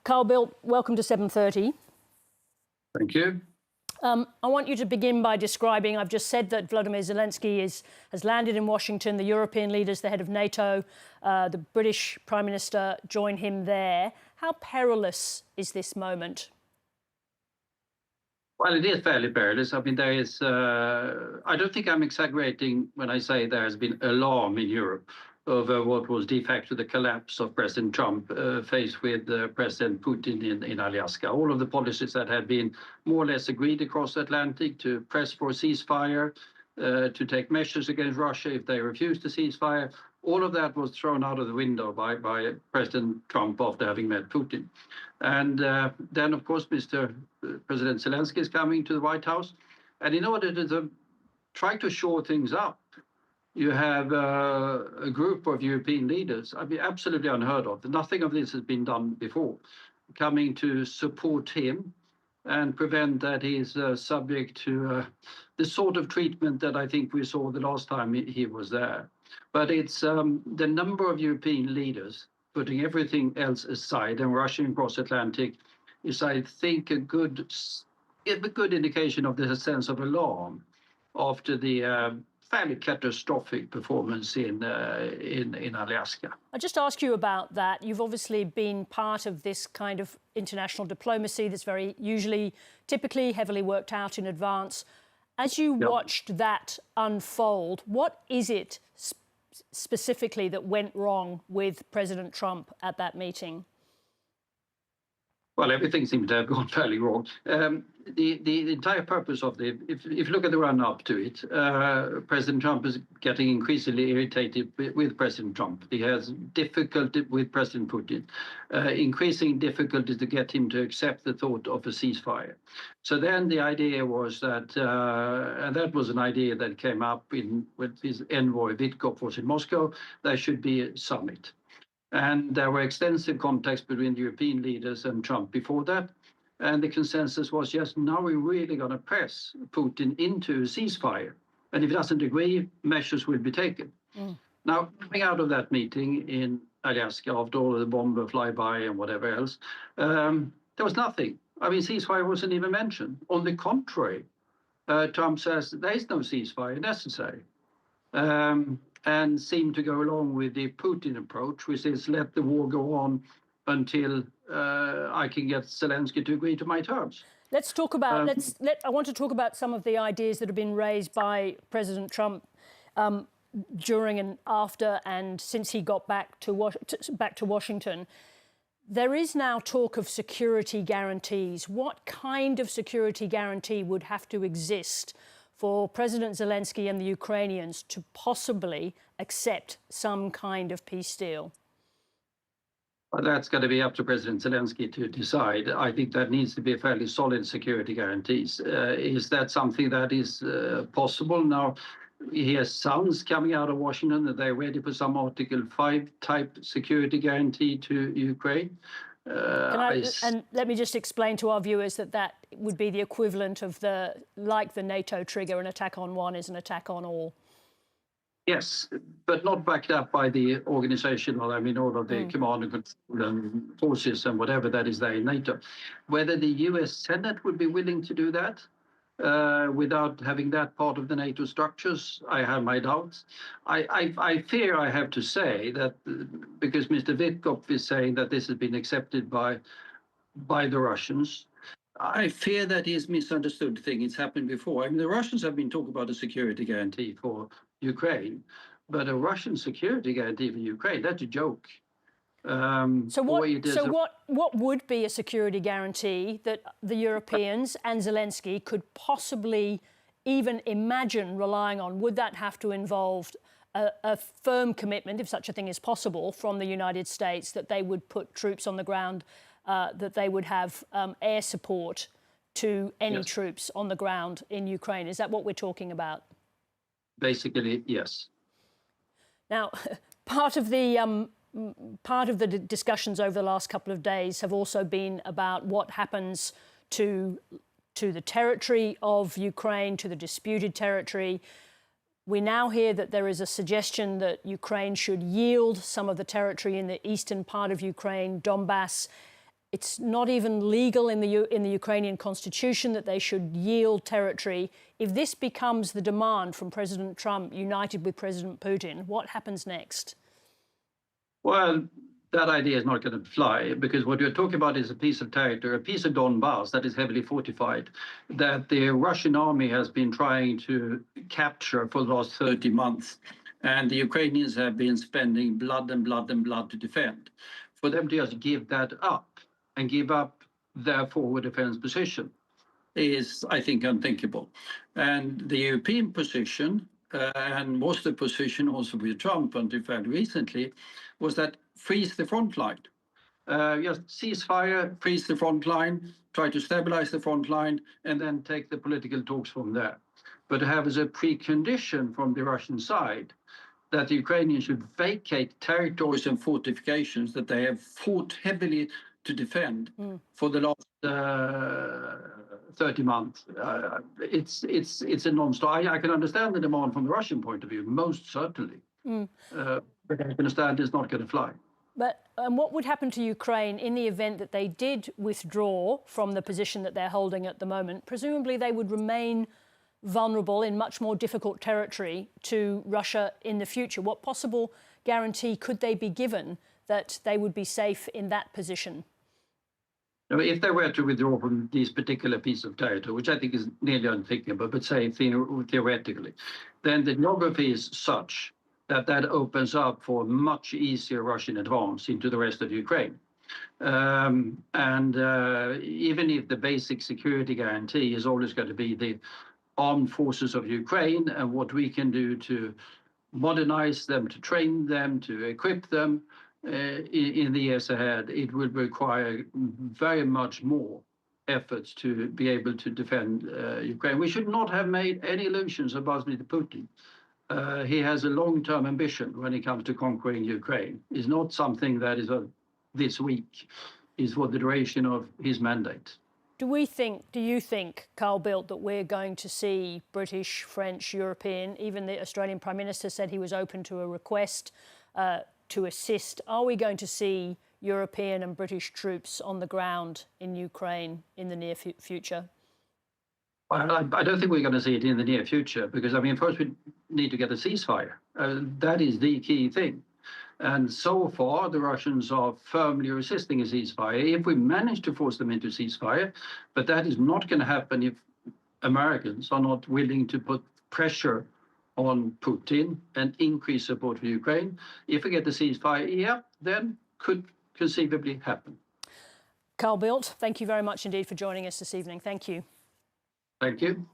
Carl Bildt, welcome to 7:30. Thank you. I want you to begin by describing, I've just said that Volodymyr Zelenskyy has landed in Washington. The European leaders, the head of NATO, the British Prime Minister join him there. How perilous is this moment? Well, it is fairly perilous. I mean, there is, I don't think I'm exaggerating when I say there has been alarm in Europe over what was de facto the collapse of President Trump faced with President Putin in Alaska. All of the policies that had been more or less agreed across the Atlantic to press for a ceasefire, to take measures against Russia if they refused to ceasefire, all of that was thrown out of the window by President Trump after having met Putin. And then, of course, President Zelenskyy is coming to the White House. And in order to try to shore things up, you have a group of European leaders, I mean, absolutely unheard of. Nothing of this has been done before, coming to support him and prevent that he's subject to the sort of treatment that I think we saw the last time he was there. But it's the number of European leaders, putting everything else aside and rushing across Atlantic, is, I think, a good indication of the sense of alarm after the fairly catastrophic performance in Alaska. I'll just ask you about that. You've obviously been part of this kind of international diplomacy that's typically heavily worked out in advance. As you watched that unfold, what is it specifically that went wrong with President Trump at that meeting? Well, everything seemed to have gone fairly wrong. The entire purpose of if you look at the run-up to it, President Trump is getting increasingly irritated with President Trump. He has difficulty with President Putin, increasing difficulty to get him to accept the thought of a ceasefire. So then the idea was that, and that was an idea that came up with his envoy Witkoff was in Moscow, there should be a summit. And there were extensive contacts between the European leaders and Trump before that. And the consensus was, yes, now we're really going to press Putin into a ceasefire. And if he doesn't agree, measures will be taken. Now, coming out of that meeting in Alaska, after all of the bomber flyby and whatever else, there was nothing. I mean, ceasefire wasn't even mentioned. On the contrary, Trump says there is no ceasefire necessary. And seem to go along with the Putin approach, which is let the war go on until I can get Zelenskyy to agree to my terms. Let's talk about. I want to talk about some of the ideas that have been raised by President Trump during and after, and since he got back to Washington. There is now talk of security guarantees. What kind of security guarantee would have to exist for President Zelenskyy and the Ukrainians to possibly accept some kind of peace deal? Well, that's going to be up to President Zelenskyy to decide. I think that needs to be a fairly solid security guarantees. Is that something that is possible? Now, he has sounds coming out of Washington that they're ready for some Article 5 type security guarantee to Ukraine. And let me just explain to our viewers that would be the equivalent of like the NATO trigger, an attack on one is an attack on all. Yes, but not backed up by the organization, I mean, all of the command and control and forces and whatever that is there in NATO. Whether the US Senate would be willing to do that without having that part of the NATO structures, I have my doubts. I fear, I have to say, that because Mr. Witkoff is saying that this has been accepted by the Russians, I fear that he's misunderstood the thing. It's happened before. I mean, the Russians have been talking about a security guarantee for Ukraine, but a Russian security guarantee for Ukraine, that's a joke. So what would be a security guarantee that the Europeans and Zelenskyy could possibly even imagine relying on? Would that have to involve a firm commitment, if such a thing is possible, from the United States that they would put troops on the ground, that they would have air support to any troops on the ground in Ukraine? Is that what we're talking about? Basically, yes. Now, part of the discussions over the last couple of days have also been about what happens to the territory of Ukraine, to the disputed territory. We now hear that there is a suggestion that Ukraine should yield some of the territory in the eastern part of Ukraine, Donbass, It's not even legal in the Ukrainian constitution that they should yield territory. If this becomes the demand from President Trump united with President Putin, what happens next? Well, that idea is not going to fly, because what you're talking about is a piece of territory, a piece of Donbass that is heavily fortified, that the Russian army has been trying to capture for the last 30 months. And the Ukrainians have been spending blood and blood and blood to defend. For them to just give that up and give up their forward defense position is, I think, unthinkable. And the European position, and was the position also with Trump until fairly recently, was that freeze the front line. Just ceasefire, freeze the front line, try to stabilize the front line, and then take the political talks from there. But to have as a precondition from the Russian side that the Ukrainians should vacate territories and fortifications that they have fought heavily to defend for the last 30 months. It's a non-stop. I can understand the demand from the Russian point of view, most certainly. But I can understand it's not going to fly. But what would happen to Ukraine in the event that they did withdraw from the position that they're holding at the moment? Presumably they would remain vulnerable in much more difficult territory to Russia in the future. What possible guarantee could they be given that they would be safe in that position? If they were to withdraw from this particular piece of territory, which I think is nearly unthinkable, but say theoretically, then the geography is such that that opens up for a much easier Russian advance into the rest of Ukraine. Even if the basic security guarantee is always going to be the armed forces of Ukraine and what we can do to modernize them, to train them, to equip them, in the years ahead, it will require very much more efforts to be able to defend Ukraine. We should not have made any illusions about Vladimir Putin. He has a long-term ambition when it comes to conquering Ukraine. It's not something that is this week. It's for the duration of his mandate. Do you think, Carl Bildt, that we're going to see British, French, European, even the Australian Prime Minister said he was open to a request to assist. Are we going to see European and British troops on the ground in Ukraine in the near future? Well, I don't think we're going to see it in the near future because, I mean, first we need to get a ceasefire. That is the key thing. And so far, the Russians are firmly resisting a ceasefire. If we manage to force them into ceasefire, but that is not going to happen if Americans are not willing to put pressure on Putin and increase support for Ukraine. If we get the ceasefire, yeah, then could conceivably happen. Carl Bildt, thank you very much indeed for joining us this evening. Thank you. Thank you.